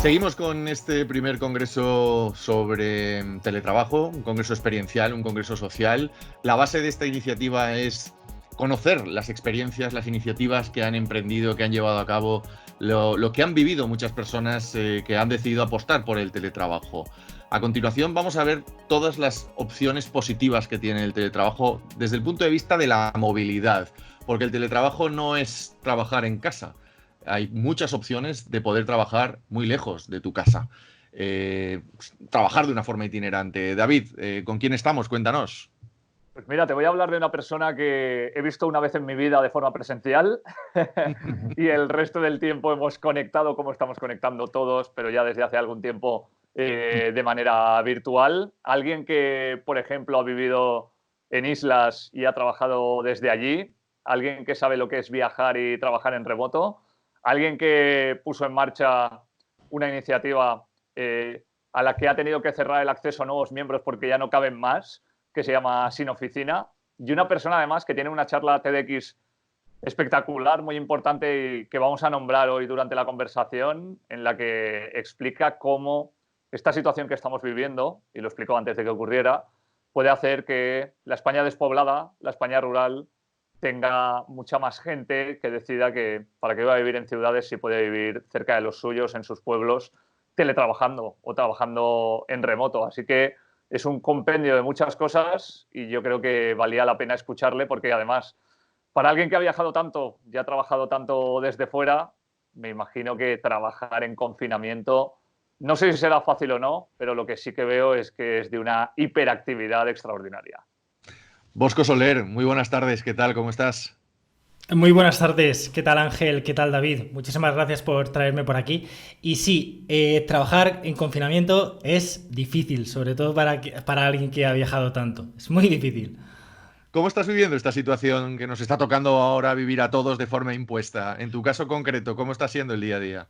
Seguimos con este primer congreso sobre teletrabajo, un congreso experiencial, un congreso social. La base de esta iniciativa es conocer las experiencias, las iniciativas que han emprendido, que han llevado a cabo, lo que han vivido muchas personas que han decidido apostar por el teletrabajo. A continuación vamos a ver todas las opciones positivas que tiene el teletrabajo desde el punto de vista de la movilidad, porque el teletrabajo no es trabajar en casa. Hay muchas opciones de poder trabajar muy lejos de tu casa. Trabajar de una forma itinerante. David, ¿con quién estamos? Cuéntanos. Pues mira, te voy a hablar de una persona que he visto una vez en mi vida de forma presencial y el resto del tiempo hemos conectado como estamos conectando todos, pero ya desde hace algún tiempo de manera virtual. Alguien que, por ejemplo, ha vivido en islas y ha trabajado desde allí. Alguien que sabe lo que es viajar y trabajar en remoto. Alguien que puso en marcha una iniciativa a la que ha tenido que cerrar el acceso a nuevos miembros porque ya no caben más, que se llama Sin Oficina, y una persona además que tiene una charla TEDx espectacular, muy importante y que vamos a nombrar hoy durante la conversación, en la que explica cómo esta situación que estamos viviendo, y lo explicó antes de que ocurriera, puede hacer que la España despoblada, la España rural, tenga mucha más gente que decida que para qué va a vivir en ciudades si puede vivir cerca de los suyos, en sus pueblos, teletrabajando o trabajando en remoto. Así que es un compendio de muchas cosas y yo creo que valía la pena escucharle porque además, para alguien que ha viajado tanto y ha trabajado tanto desde fuera, me imagino que trabajar en confinamiento, no sé si será fácil o no, pero lo que sí que veo es que es de una hiperactividad extraordinaria. Bosco Soler, muy buenas tardes, ¿qué tal? ¿Cómo estás? Muy buenas tardes, ¿qué tal Ángel? ¿Qué tal David? Muchísimas gracias por traerme por aquí. Y sí, trabajar en confinamiento es difícil, sobre todo para alguien que ha viajado tanto. Es muy difícil. ¿Cómo estás viviendo esta situación que nos está tocando ahora vivir a todos de forma impuesta? En tu caso concreto, ¿cómo está siendo el día a día?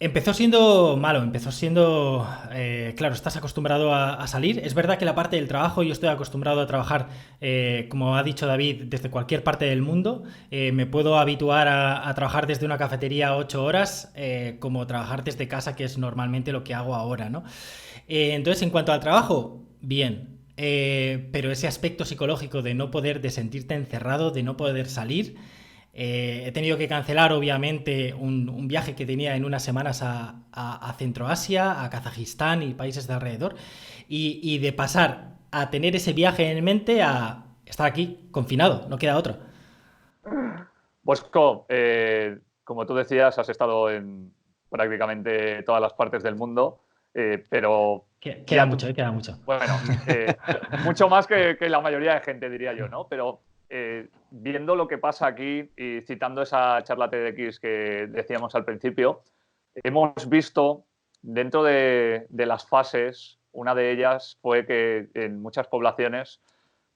Empezó siendo malo, claro, estás acostumbrado a salir. Es verdad que la parte del trabajo, yo estoy acostumbrado a trabajar, como ha dicho David, desde cualquier parte del mundo. Me puedo habituar a trabajar desde una cafetería 8 horas, como trabajar desde casa, que es normalmente lo que hago ahora, ¿no? Entonces, en cuanto al trabajo, bien. Pero ese aspecto psicológico de sentirte encerrado, de no poder salir. He tenido que cancelar, obviamente, un viaje que tenía en unas semanas a Centroasia, a Kazajistán y países de alrededor. Y de pasar a tener ese viaje en mente a estar aquí confinado, no queda otro. Bosco, como tú decías, has estado en prácticamente todas las partes del mundo, pero Queda mucho, queda mucho. Bueno, mucho más que la mayoría de gente, diría yo, ¿no? Pero viendo lo que pasa aquí y citando esa charla TEDx que decíamos al principio, hemos visto dentro de las fases, una de ellas fue que en muchas poblaciones,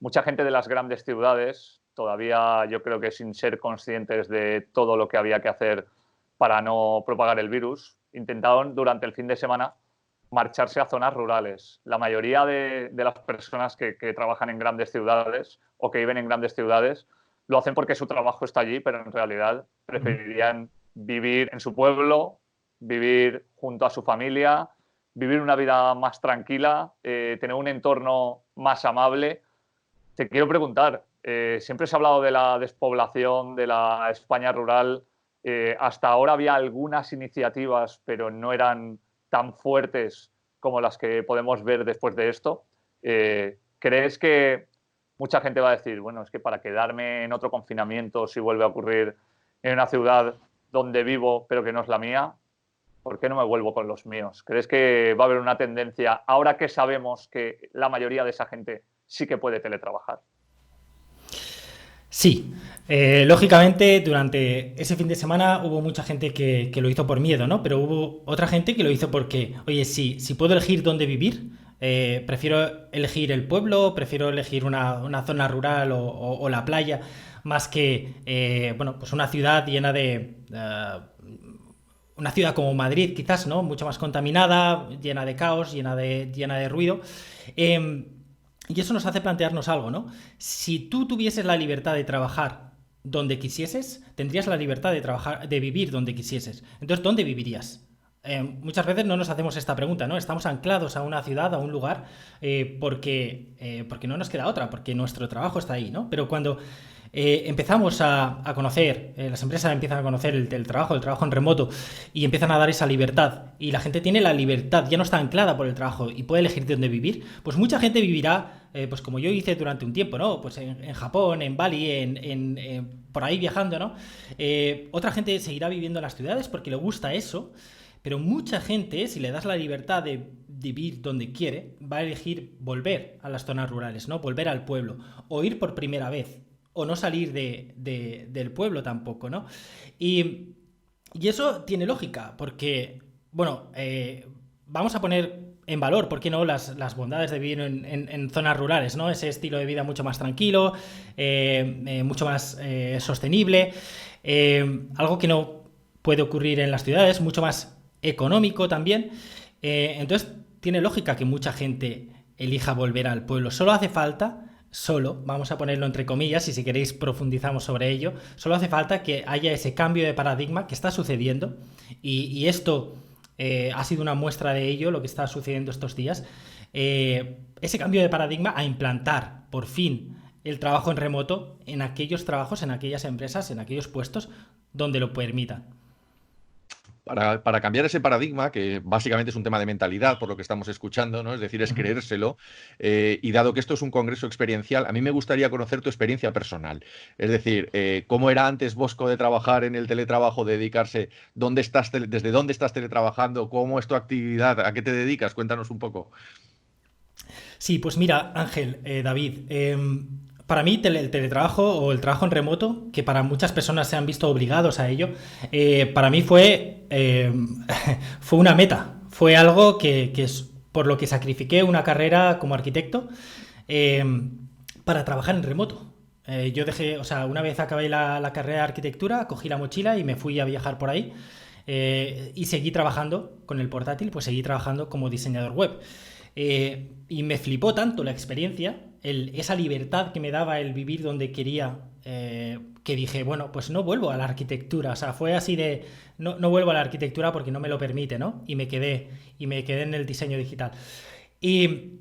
mucha gente de las grandes ciudades, todavía yo creo que sin ser conscientes de todo lo que había que hacer para no propagar el virus, intentaron durante el fin de semana marcharse a zonas rurales. La mayoría de las personas que trabajan en grandes ciudades o que viven en grandes ciudades lo hacen porque su trabajo está allí, pero en realidad preferirían vivir en su pueblo, vivir junto a su familia, vivir una vida más tranquila, tener un entorno más amable. Te quiero preguntar, siempre se ha hablado de la despoblación, de la España rural. Hasta ahora había algunas iniciativas, pero no eran tan fuertes como las que podemos ver después de esto. ¿Crees que mucha gente va a decir, bueno, es que para quedarme en otro confinamiento, si vuelve a ocurrir en una ciudad donde vivo pero que no es la mía, ¿por qué no me vuelvo con los míos? ¿Crees que va a haber una tendencia, ahora que sabemos que la mayoría de esa gente sí que puede teletrabajar? Sí, lógicamente durante ese fin de semana hubo mucha gente que lo hizo por miedo, ¿no? Pero hubo otra gente que lo hizo porque, oye, si puedo elegir dónde vivir, prefiero elegir el pueblo, prefiero elegir una zona rural o la playa, más que, pues una ciudad llena de... una ciudad como Madrid, quizás, ¿no? Mucho más contaminada, llena de caos, llena de ruido. Y eso nos hace plantearnos algo, ¿no? Si tú tuvieses la libertad de trabajar donde quisieses, tendrías la libertad de vivir donde quisieses. Entonces, ¿dónde vivirías? muchas veces no nos hacemos esta pregunta, ¿no? Estamos anclados a una ciudad, a un lugar, porque no nos queda otra, porque nuestro trabajo está ahí, ¿no? Pero cuando empezamos a conocer, las empresas empiezan a conocer el trabajo en remoto y empiezan a dar esa libertad y la gente tiene la libertad, ya no está anclada por el trabajo y puede elegir dónde vivir, pues mucha gente vivirá, pues como yo hice durante un tiempo, ¿no? Pues en Japón, en Bali, por ahí viajando, ¿no? Otra gente seguirá viviendo en las ciudades porque le gusta eso, pero mucha gente, si le das la libertad de vivir donde quiere, va a elegir volver a las zonas rurales, ¿no? Volver al pueblo o ir por primera vez o no salir del pueblo tampoco, ¿no? Y eso tiene lógica, porque, bueno, vamos a poner en valor, ¿por qué no?, las bondades de vivir en zonas rurales, ¿no? Ese estilo de vida mucho más tranquilo, mucho más sostenible, algo que no puede ocurrir en las ciudades, mucho más económico también. Entonces, tiene lógica que mucha gente elija volver al pueblo. Solo, vamos a ponerlo entre comillas, y si queréis profundizamos sobre ello, solo hace falta que haya ese cambio de paradigma que está sucediendo y esto ha sido una muestra de ello, lo que está sucediendo estos días, ese cambio de paradigma a implantar por fin el trabajo en remoto en aquellos trabajos, en aquellas empresas, en aquellos puestos donde lo permitan. Para cambiar ese paradigma, que básicamente es un tema de mentalidad, por lo que estamos escuchando, ¿no? Es decir, es creérselo. Y dado que esto es un congreso experiencial, a mí me gustaría conocer tu experiencia personal. Es decir, cómo era antes, Bosco, de trabajar en el teletrabajo, de dedicarse, desde dónde estás teletrabajando, cómo es tu actividad, a qué te dedicas, cuéntanos un poco. Sí, pues mira, Ángel, David, para mí el teletrabajo o el trabajo en remoto, que para muchas personas se han visto obligados a ello, para mí fue una meta, fue algo que es por lo que sacrifiqué una carrera como arquitecto eh, para trabajar en remoto. Yo dejé, o sea, una vez acabé la carrera de arquitectura, cogí la mochila y me fui a viajar por ahí y seguí trabajando con el portátil, pues seguí trabajando como diseñador web. Y me flipó tanto la experiencia, esa libertad que me daba el vivir donde quería, que dije, bueno, pues no vuelvo a la arquitectura. O sea, fue así de, no vuelvo a la arquitectura porque no me lo permite, ¿no? Y me quedé en el diseño digital. Y,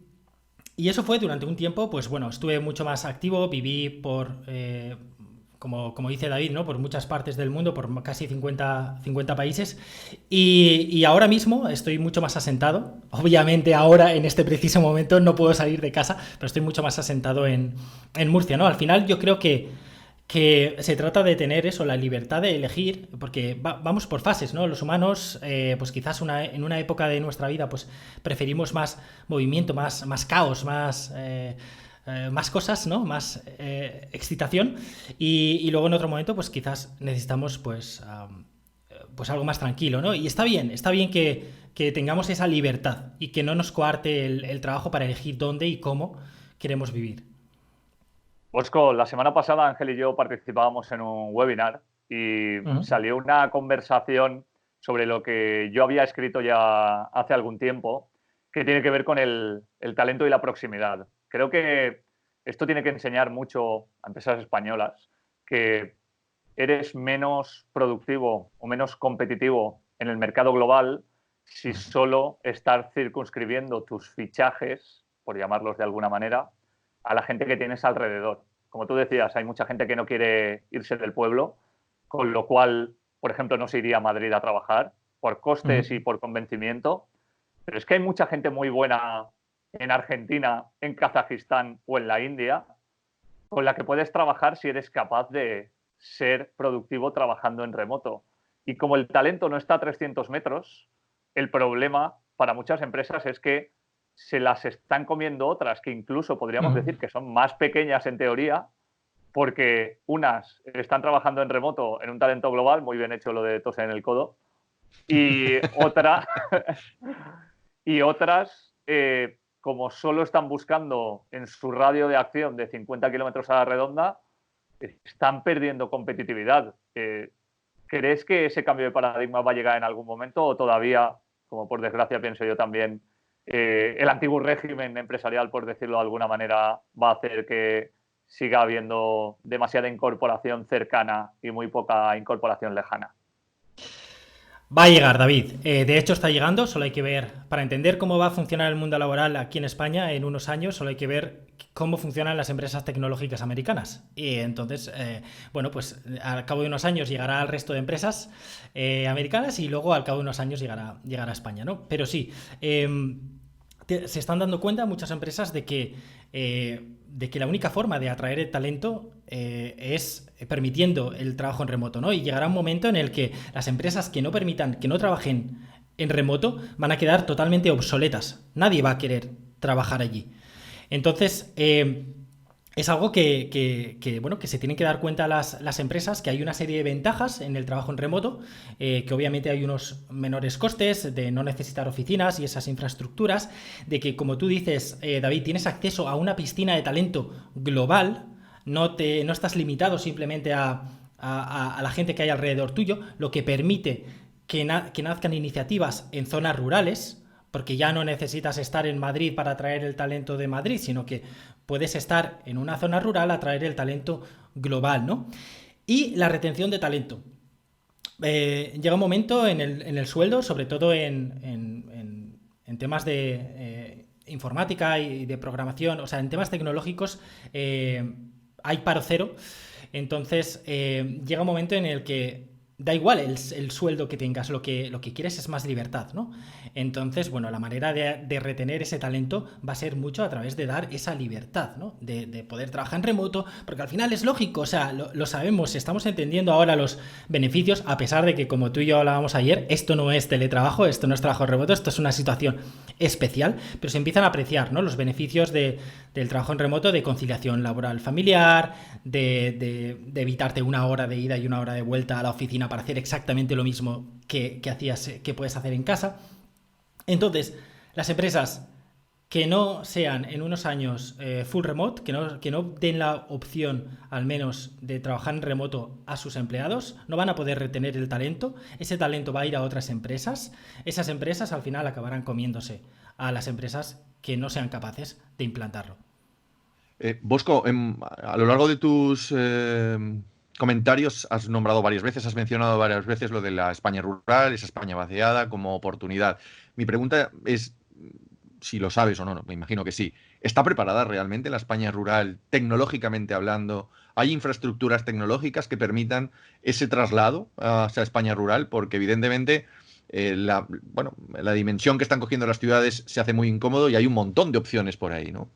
y eso fue durante un tiempo, pues bueno, estuve mucho más activo, viví como dice David, ¿no?, por muchas partes del mundo, por casi 50 países. Y ahora mismo estoy mucho más asentado. Obviamente ahora, en este preciso momento, no puedo salir de casa, pero estoy mucho más asentado en Murcia, ¿no? Al final yo creo que se trata de tener eso, la libertad de elegir, porque vamos por fases, ¿no? Los humanos, pues quizás en una época de nuestra vida, pues preferimos más movimiento, más caos, más cosas, ¿no? Más excitación y luego en otro momento pues quizás necesitamos pues algo más tranquilo, ¿no? Y está bien que tengamos esa libertad y que no nos coarte el trabajo para elegir dónde y cómo queremos vivir. Bosco, la semana pasada Ángel y yo participábamos en un webinar y salió una conversación sobre lo que yo había escrito ya hace algún tiempo, que tiene que ver con el talento y la proximidad. Creo que esto tiene que enseñar mucho a empresas españolas que eres menos productivo o menos competitivo en el mercado global si solo estás circunscribiendo tus fichajes, por llamarlos de alguna manera, a la gente que tienes alrededor. Como tú decías, hay mucha gente que no quiere irse del pueblo, con lo cual, por ejemplo, no se iría a Madrid a trabajar por costes y por convencimiento. Pero es que hay mucha gente muy buena en Argentina, en Kazajistán o en la India, con la que puedes trabajar si eres capaz de ser productivo trabajando en remoto. Y como el talento no está a 300 metros, el problema para muchas empresas es que se las están comiendo otras que incluso podríamos decir que son más pequeñas en teoría, porque unas están trabajando en remoto en un talento global, muy bien hecho lo de tose en el codo, y otras, como solo están buscando en su radio de acción de 50 kilómetros a la redonda, están perdiendo competitividad. ¿Crees que ese cambio de paradigma va a llegar en algún momento o todavía, como por desgracia pienso yo también, el antiguo régimen empresarial, por decirlo de alguna manera, va a hacer que siga habiendo demasiada incorporación cercana y muy poca incorporación lejana? Va a llegar, David. De hecho, está llegando. Solo hay que ver, para entender cómo va a funcionar el mundo laboral aquí en España en unos años, solo hay que ver cómo funcionan las empresas tecnológicas americanas. Y entonces, bueno, pues al cabo de unos años llegará al resto de empresas americanas y luego al cabo de unos años llegará a España, ¿no? Pero sí, se están dando cuenta muchas empresas de que la única forma de atraer el talento es permitiendo el trabajo en remoto, ¿no? Y llegará un momento en el que las empresas que no permitan, que no trabajen en remoto, van a quedar totalmente obsoletas. Nadie va a querer trabajar allí. Entonces, es algo bueno, que se tienen que dar cuenta las empresas, que hay una serie de ventajas en el trabajo en remoto, que obviamente hay unos menores costes de no necesitar oficinas y esas infraestructuras, de que, como tú dices, David, tienes acceso a una piscina de talento global, no estás limitado simplemente a la gente que hay alrededor tuyo, lo que permite que nazcan iniciativas en zonas rurales, porque ya no necesitas estar en Madrid para atraer el talento de Madrid, sino que puedes estar en una zona rural a atraer el talento global, ¿no? Y la retención de talento. Llega un momento en el sueldo, sobre todo en temas de informática y de programación, o sea, en temas tecnológicos hay paro cero. Entonces llega un momento en el que da igual el sueldo que tengas, lo que quieres es más libertad, ¿no? Entonces, bueno, la manera de retener ese talento va a ser mucho a través de dar esa libertad, ¿no? De poder trabajar en remoto, porque al final es lógico, o sea, lo sabemos, estamos entendiendo ahora los beneficios, a pesar de que, como tú y yo hablábamos ayer, esto no es teletrabajo, esto no es trabajo remoto, esto es una situación especial, pero se empiezan a apreciar, ¿no? Los beneficios del trabajo en remoto, de conciliación laboral familiar, de evitarte una hora de ida y una hora de vuelta a la oficina para hacer exactamente lo mismo que puedes hacer en casa. Entonces, las empresas que no sean en unos años full remote, que no den la opción al menos de trabajar en remoto a sus empleados, no van a poder retener el talento. Ese talento va a ir a otras empresas. Esas empresas al final acabarán comiéndose a las empresas que no sean capaces de implantarlo. Bosco, a lo largo de tus comentarios has nombrado varias veces, has mencionado varias veces lo de la España rural, esa España vaciada como oportunidad. Mi pregunta es si lo sabes o no, me imagino que sí. ¿Está preparada realmente la España rural, tecnológicamente hablando? ¿Hay infraestructuras tecnológicas que permitan ese traslado a esa España rural? Porque evidentemente la dimensión que están cogiendo las ciudades se hace muy incómodo y hay un montón de opciones por ahí, ¿no?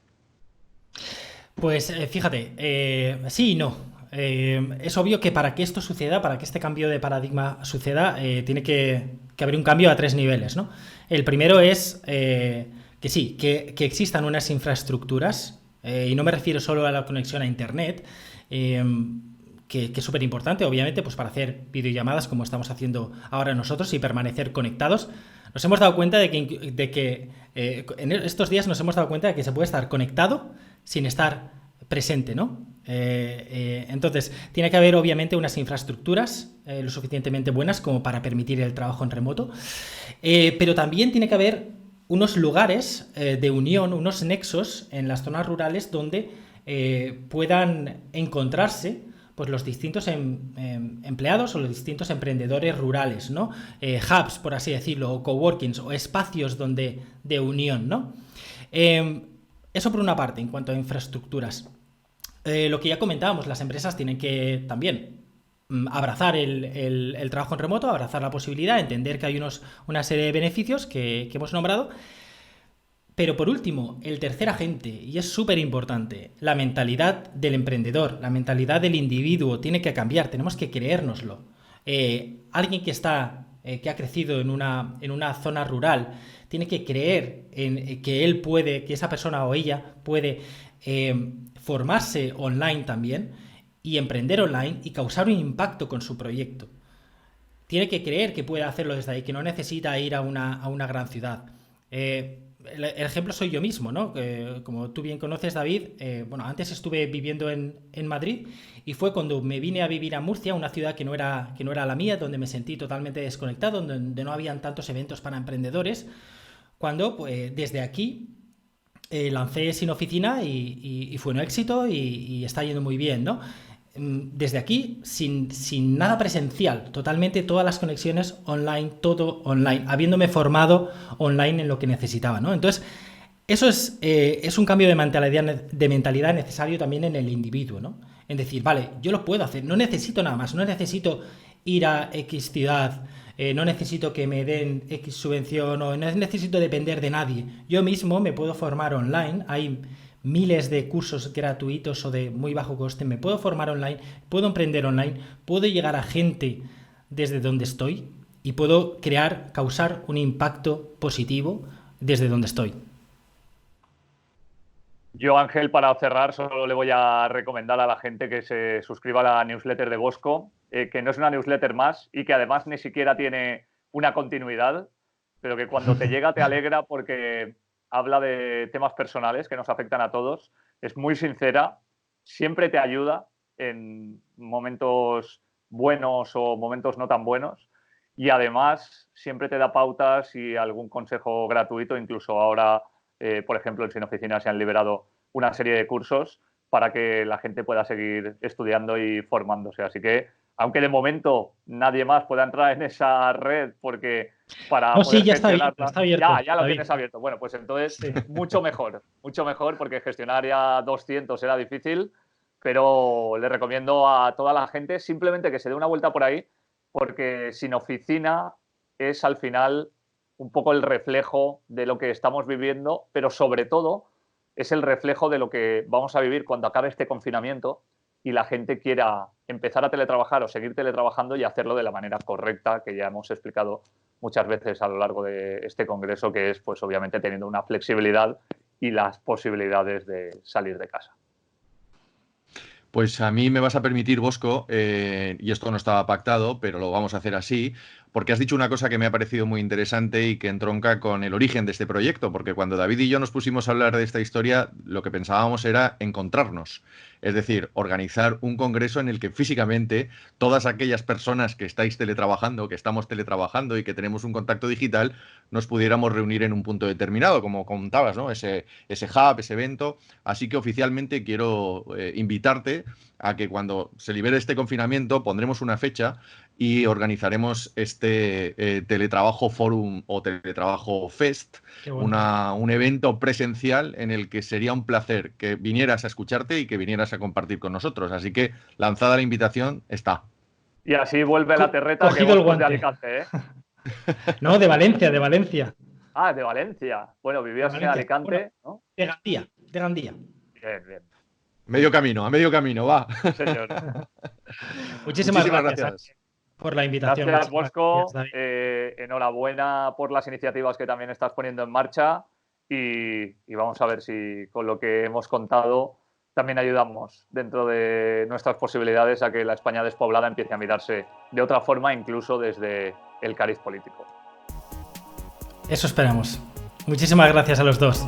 Pues fíjate, sí y no. Es obvio que para que esto suceda, para que este cambio de paradigma suceda, tiene que haber un cambio a 3 niveles, ¿no? El primero es que existan unas infraestructuras, y no me refiero solo a la conexión a Internet, que es súper importante, obviamente, pues para hacer videollamadas como estamos haciendo ahora nosotros y permanecer conectados. Nos hemos dado cuenta de que en estos días nos hemos dado cuenta de que se puede estar conectado sin estar presente, ¿no? Entonces, tiene que haber obviamente unas infraestructuras lo suficientemente buenas como para permitir el trabajo en remoto, pero también tiene que haber unos lugares de unión, unos nexos en las zonas rurales donde puedan encontrarse pues los distintos empleados o los distintos emprendedores rurales, ¿no? Hubs, por así decirlo, o coworkings, o espacios de unión, ¿no? Eso por una parte, en cuanto a infraestructuras. Lo que ya comentábamos, las empresas tienen que también abrazar el trabajo en remoto, abrazar la posibilidad, entender que hay una serie de beneficios que hemos nombrado. Pero por último, el tercer agente, y es súper importante, la mentalidad del emprendedor, la mentalidad del individuo tiene que cambiar, tenemos que creérnoslo. Alguien que ha crecido en una zona rural, tiene que creer en que él puede, que esa persona o ella puede formarse online también y emprender online y causar un impacto con su proyecto. Tiene que creer que puede hacerlo desde ahí, que no necesita ir a una gran ciudad. El ejemplo soy yo mismo, ¿no? Como tú bien conoces, David, antes estuve viviendo en Madrid y fue cuando me vine a vivir a Murcia, una ciudad que no era la mía, donde me sentí totalmente desconectado, donde no habían tantos eventos para emprendedores, cuando pues, desde aquí lancé Sin Oficina y fue un éxito y está yendo muy bien, ¿no? desde aquí, sin nada presencial, totalmente todas las conexiones online, todo online, habiéndome formado online en lo que necesitaba, ¿no? Entonces, eso es un cambio de mentalidad necesario también en el individuo, ¿no? En decir, vale, yo lo puedo hacer, no necesito nada más, no necesito ir a X ciudad, no necesito que me den X subvención o no necesito depender de nadie. Yo mismo me puedo formar online, hay miles de cursos gratuitos o de muy bajo coste, me puedo formar online, puedo emprender online, puedo llegar a gente desde donde estoy y puedo causar un impacto positivo desde donde estoy. Yo, Ángel, para cerrar, solo le voy a recomendar a la gente que se suscriba a la newsletter de Bosco, que no es una newsletter más y que además ni siquiera tiene una continuidad, pero que cuando te llega te alegra porque habla de temas personales que nos afectan a todos, es muy sincera, siempre te ayuda en momentos buenos o momentos no tan buenos y además siempre te da pautas y algún consejo gratuito, incluso ahora, por ejemplo, en Sin Oficina se han liberado una serie de cursos para que la gente pueda seguir estudiando y formándose. Así que, aunque de momento nadie más pueda entrar en esa red porque para no, poder sí, ya gestionarla, está abierto. Ya lo tienes abierto. Bueno, pues entonces sí. mucho mejor porque gestionar ya 200 era difícil, pero le recomiendo a toda la gente simplemente que se dé una vuelta por ahí porque Sin Oficina es al final un poco el reflejo de lo que estamos viviendo, pero sobre todo es el reflejo de lo que vamos a vivir cuando acabe este confinamiento y la gente quiera empezar a teletrabajar o seguir teletrabajando y hacerlo de la manera correcta que ya hemos explicado muchas veces a lo largo de este congreso, que es pues obviamente teniendo una flexibilidad y las posibilidades de salir de casa. Pues a mí me vas a permitir, Bosco, y esto no estaba pactado, pero lo vamos a hacer así, porque has dicho una cosa que me ha parecido muy interesante y que entronca con el origen de este proyecto, porque cuando David y yo nos pusimos a hablar de esta historia, lo que pensábamos era encontrarnos, es decir, organizar un congreso en el que físicamente todas aquellas personas que estáis teletrabajando, que estamos teletrabajando y que tenemos un contacto digital, nos pudiéramos reunir en un punto determinado, como contabas, ¿no? Ese hub, ese evento. Así que oficialmente quiero invitarte a que cuando se libere este confinamiento pondremos una fecha y organizaremos este Teletrabajo Forum o Teletrabajo Fest, un evento presencial en el que sería un placer que vinieras a escucharte y que vinieras a compartir con nosotros. Así que lanzada la invitación, está. Y así vuelve la terreta que vos de Alicante, ¿eh? No, de Valencia. Ah, de Valencia. Bueno, vivías en Alicante, ¿no? De Gandía. Bien. A medio camino, va. Señor. Muchísimas gracias por la invitación. Gracias, Bosco. Enhorabuena por las iniciativas que también estás poniendo en marcha y vamos a ver si con lo que hemos contado también ayudamos dentro de nuestras posibilidades a que la España despoblada empiece a mirarse de otra forma, incluso desde el cariz político. Eso esperamos. Muchísimas gracias a los dos.